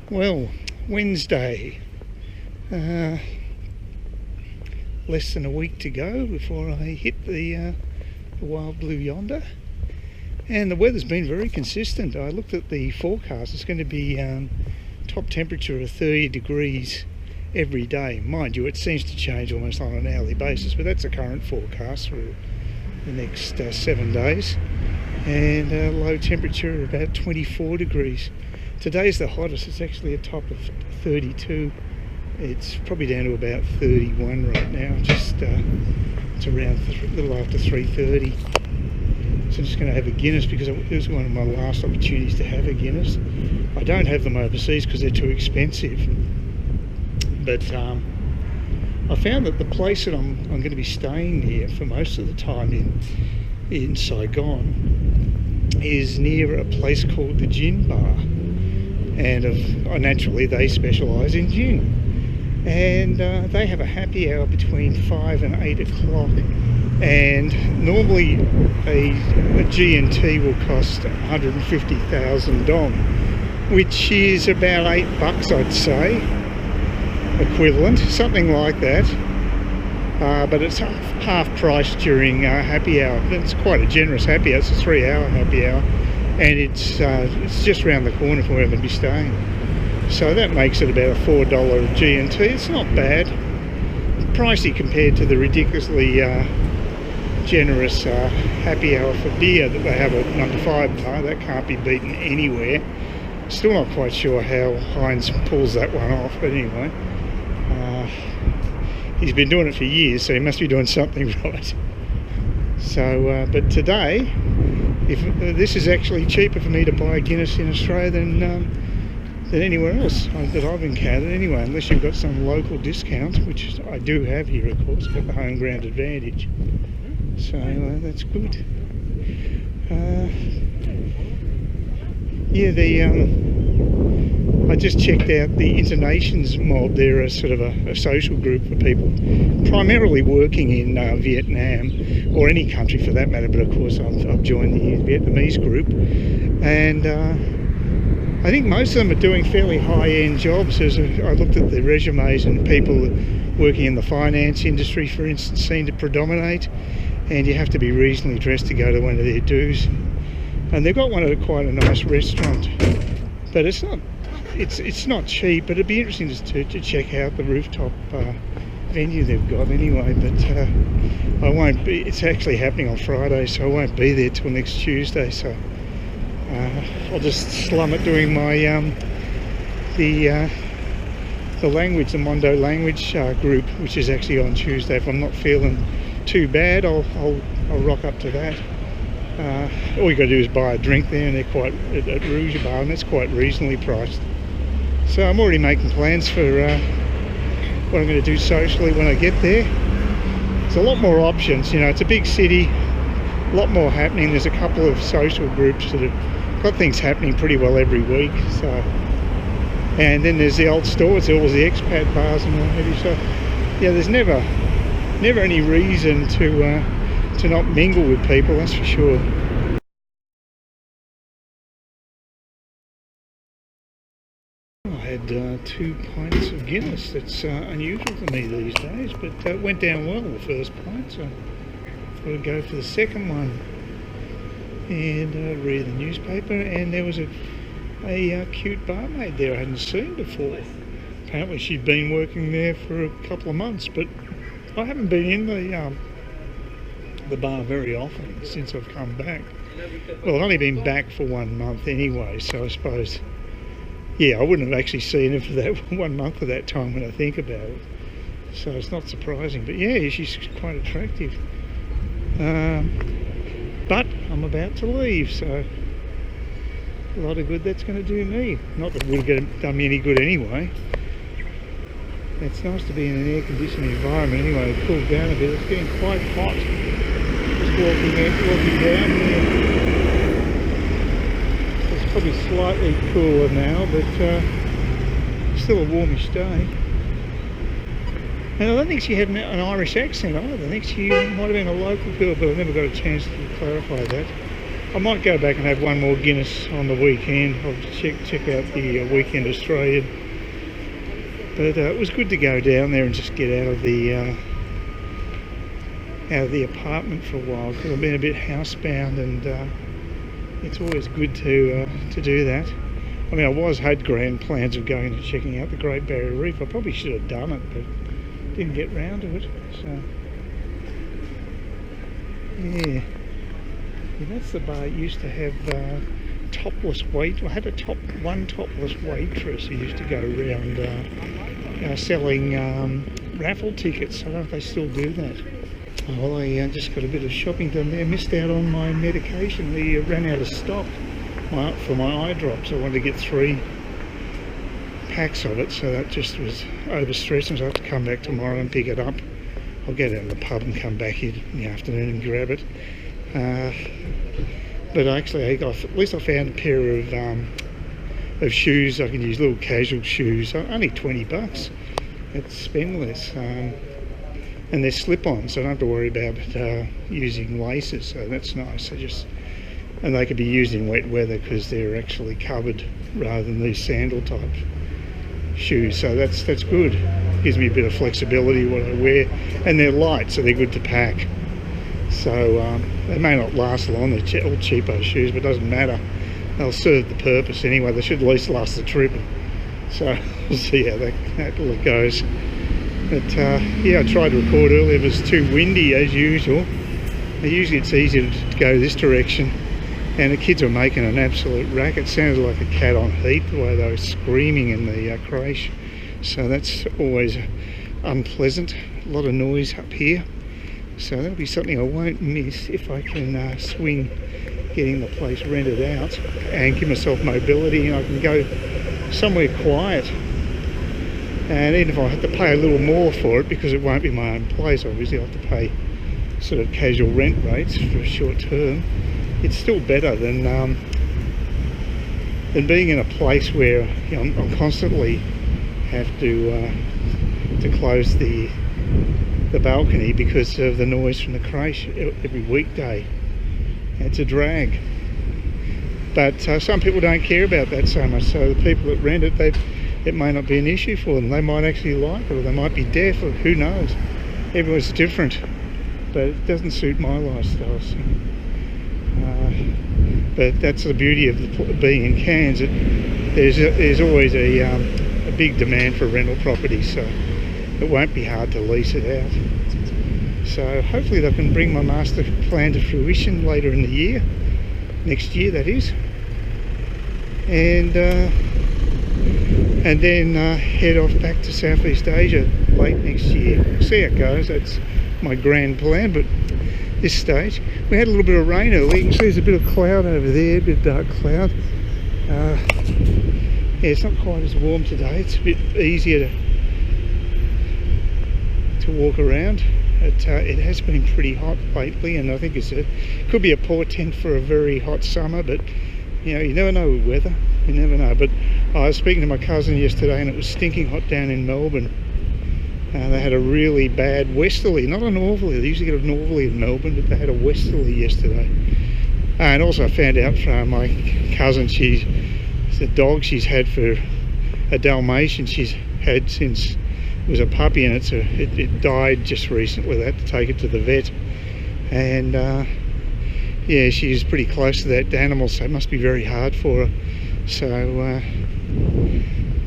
Well, Wednesday, less than a week to go before I hit the wild blue yonder, and the weather's been very consistent. I looked at the forecast. It's going to be top temperature of 30 degrees every day. Mind you, it seems to change almost on an hourly basis, but that's the current forecast for the next 7 days, and low temperature of about 24 degrees. Today's the hottest. It's actually a top of 32. It's probably down to about 31 right now. Just it's around a little after 3:30. So I'm just going to have a Guinness because it was one of my last opportunities to have a Guinness. I don't have them overseas because they're too expensive. But I found that the place that I'm going to be staying near for most of the time in Saigon is near a place called the Gin Bar. And naturally they specialise in gin, and they have a happy hour between 5 and 8 o'clock, and normally a G&T will cost 150,000 dong, which is about $8 I'd say, equivalent, something like that, but it's half price during happy hour. It's quite a generous happy hour. It's a 3-hour happy hour, and it's just around the corner from where I'm going to be staying. So that makes it about a $4 G&T. It's not bad. Pricey compared to the ridiculously generous happy hour for beer that they have at number 5 bar. That can't be beaten anywhere. Still not quite sure how Heinz pulls that one off, but anyway. He's been doing it for years, so he must be doing something right. So, but today, if this is actually cheaper for me to buy a Guinness in Australia than anywhere else that I've encountered anyway, unless you've got some local discount, which I do have here, of course. I've got the home ground advantage, so that's good. I just checked out the Internations mob. They're a sort of a social group for people primarily working in Vietnam, or any country for that matter, but of course I've joined the Vietnamese group, and I think most of them are doing fairly high-end jobs. As I looked at the resumes, and people working in the finance industry, for instance, seem to predominate, and you have to be reasonably dressed to go to one of their do's. And they've got one at quite a nice restaurant, but it's not cheap, but it'd be interesting to check out the rooftop venue they've got anyway. But I won't be. It's actually happening on Friday, so I won't be there till next Tuesday. So I'll just slum it doing my the Mondo language group, which is actually on Tuesday. If I'm not feeling too bad, I'll rock up to that. All you got to do is buy a drink there, and they're quite at Rouge Bar, and that's quite reasonably priced. So I'm already making plans for what I'm going to do socially when I get there. There's a lot more options, you know. It's a big city, a lot more happening. There's a couple of social groups that have got things happening pretty well every week. So, and then there's the old stores, all the expat bars and what have you. So yeah, there's never any reason to not mingle with people, that's for sure. I had 2 pints of Guinness. That's unusual for me these days, but it went down well the first pint, so I thought I'd go for the second one. And read the newspaper, and there was a cute barmaid there I hadn't seen before. Apparently she'd been working there for a couple of months, but I haven't been in the bar very often since I've come back. Well, I've only been back for 1 month anyway, so I suppose, yeah, I wouldn't have actually seen her for that 1 month of that time when I think about it. So it's not surprising, but yeah, she's quite attractive. But I'm about to leave, so a lot of good that's going to do me. Not that it would have done me any good anyway. It's nice to be in an air-conditioned environment anyway. It cooled down a bit. It's getting quite hot. Just walking down here. It's probably slightly cooler now, but still a warmish day. And I don't think she had an Irish accent either. I think she might have been a local girl, but I never got a chance to clarify that. I might go back and have one more Guinness on the weekend. I'll check out the Weekend Australian. But it was good to go down there and just get out of the apartment for a while, because I've been a bit housebound, and it's always good to do that. I mean, I had grand plans of going and checking out the Great Barrier Reef. I probably should have done it, but didn't get round to it. So yeah, that's the bar. It used to have topless wait. I had one topless waitress who used to go around selling raffle tickets. I don't know if they still do that. Well, I just got a bit of shopping done there. Missed out on my medication. They ran out of stock for my eye drops. I wanted to get 3 packs of it, so that just was overstressing. So I have to come back tomorrow and pick it up. I'll get out of the pub and come back in the afternoon and grab it. But actually, at least I found a pair of shoes I can use, little casual shoes. Only $20. It's spend less. And they're slip-ons, so I don't have to worry about using laces, so that's nice. And they could be used in wet weather because they're actually covered rather than these sandal type shoes, so that's good. Gives me a bit of flexibility what I wear, and they're light, so they're good to pack. So they may not last long, they're all cheapo shoes, but it doesn't matter. They'll serve the purpose anyway. They should at least last the trip. So we'll see how that goes. But yeah, I tried to record earlier. It was too windy as usual. Usually it's easier to go this direction, and the kids were making an absolute racket. It sounded like a cat on heat the way they were screaming in the creche. So that's always unpleasant. A lot of noise up here. So that'll be something I won't miss if I can swing getting the place rented out and give myself mobility, and I can go somewhere quiet. And even if I have to pay a little more for it, because it won't be my own place, obviously I'll have to pay sort of casual rent rates for a short term, it's still better than being in a place where, you know, I'm constantly have to close the balcony because of the noise from the creche every weekday. It's a drag. But some people don't care about that so much, so the people that rent it, it may not be an issue for them. They might actually like it, or they might be deaf, or who knows. Everyone's different, but it doesn't suit my lifestyle. So. But that's the beauty of being in Cairns. There's always a big demand for rental property, so it won't be hard to lease it out. So hopefully they can bring my master plan to fruition later in the year, next year that is, and then head off back to Southeast Asia late next year. See how it goes. That's my grand plan. But this stage, we had a little bit of rain earlier. You can see there's a bit of cloud over there, a bit of dark cloud. Yeah, it's not quite as warm today. It's a bit easier to walk around. It has been pretty hot lately, and I think it could be a portent for a very hot summer, but you know, you never know with weather. You never know. But I was speaking to my cousin yesterday, and it was stinking hot down in Melbourne. They had a really bad westerly, not a northerly. They usually get a northerly in Melbourne, but they had a westerly yesterday. And also I found out from my cousin, the dog she's had for a Dalmatian, she's had since it was a puppy, and it died just recently. They had to take it to the vet, and yeah, she's pretty close to that animal, so it must be very hard for her. So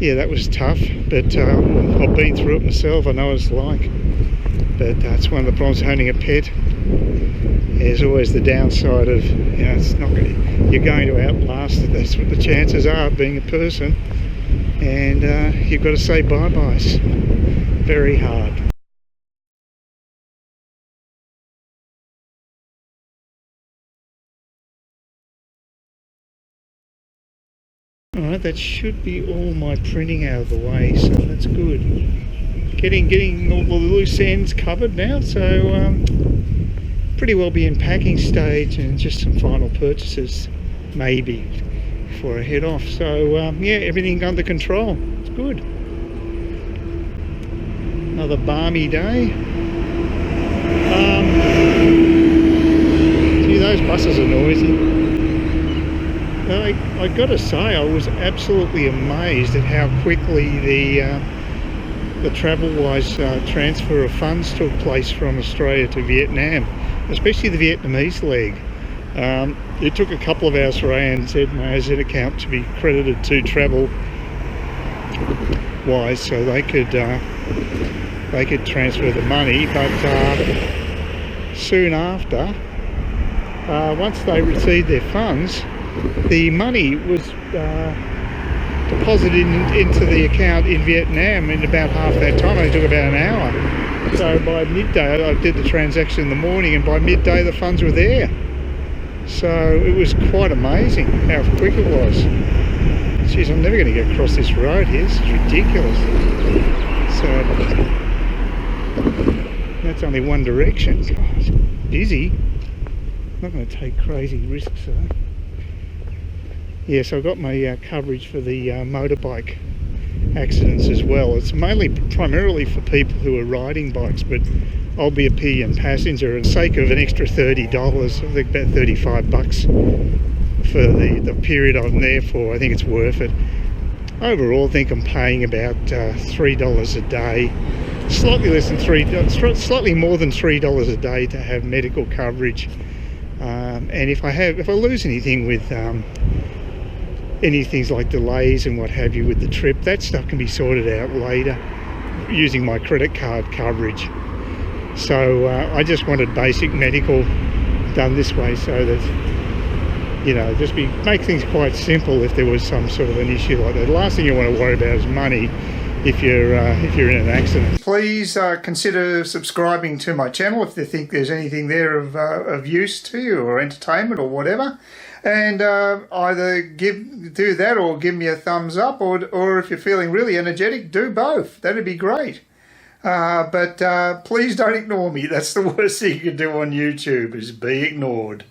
yeah, that was tough, but I've been through it myself. I know what it's like. But that's one of the problems of owning a pet. There's always the downside of, you know, you're going to outlast it. That's what the chances are, being a person, and you've got to say bye-byes. Very hard. Alright, that should be all my printing out of the way, so that's good. Getting all the loose ends covered now, so pretty well be in packing stage, and just some final purchases maybe before I head off. So yeah, everything under control. It's good. Another balmy day. Gee, those buses are noisy. I got to say, I was absolutely amazed at how quickly the Travelwise transfer of funds took place from Australia to Vietnam, especially the Vietnamese leg. It took a couple of hours for ANZ, my ANZ account, to be credited to Travelwise, so they could transfer the money. But soon after, once they received their funds, the money was deposited into the account in Vietnam in about half that time. It took about an hour. So by midday, I did the transaction in the morning, and by midday the funds were there. So it was quite amazing how quick it was. Jeez, I'm never going to get across this road here. It's ridiculous. So that's only one direction. God, it's busy. I'm not going to take crazy risks though. Yeah, so I've got my coverage for the motorbike accidents as well. It's primarily for people who are riding bikes, but I'll be a PM passenger, and for the sake of an extra $30, I think about $35 for the period I'm there for, I think it's worth it. Overall, I think I'm paying about $3 a day, slightly less than slightly more than $3 a day to have medical coverage. And if I lose anything with any things like delays and what have you with the trip, that stuff can be sorted out later using my credit card coverage. So I just wanted basic medical done this way, so that, you know, make things quite simple if there was some sort of an issue like that. The last thing you want to worry about is money if you're in an accident. Please consider subscribing to my channel if you think there's anything there of use to you, or entertainment or whatever. And either do that or give me a thumbs up, or if you're feeling really energetic, do both. That'd be great. But please don't ignore me. That's the worst thing you can do on YouTube, is be ignored.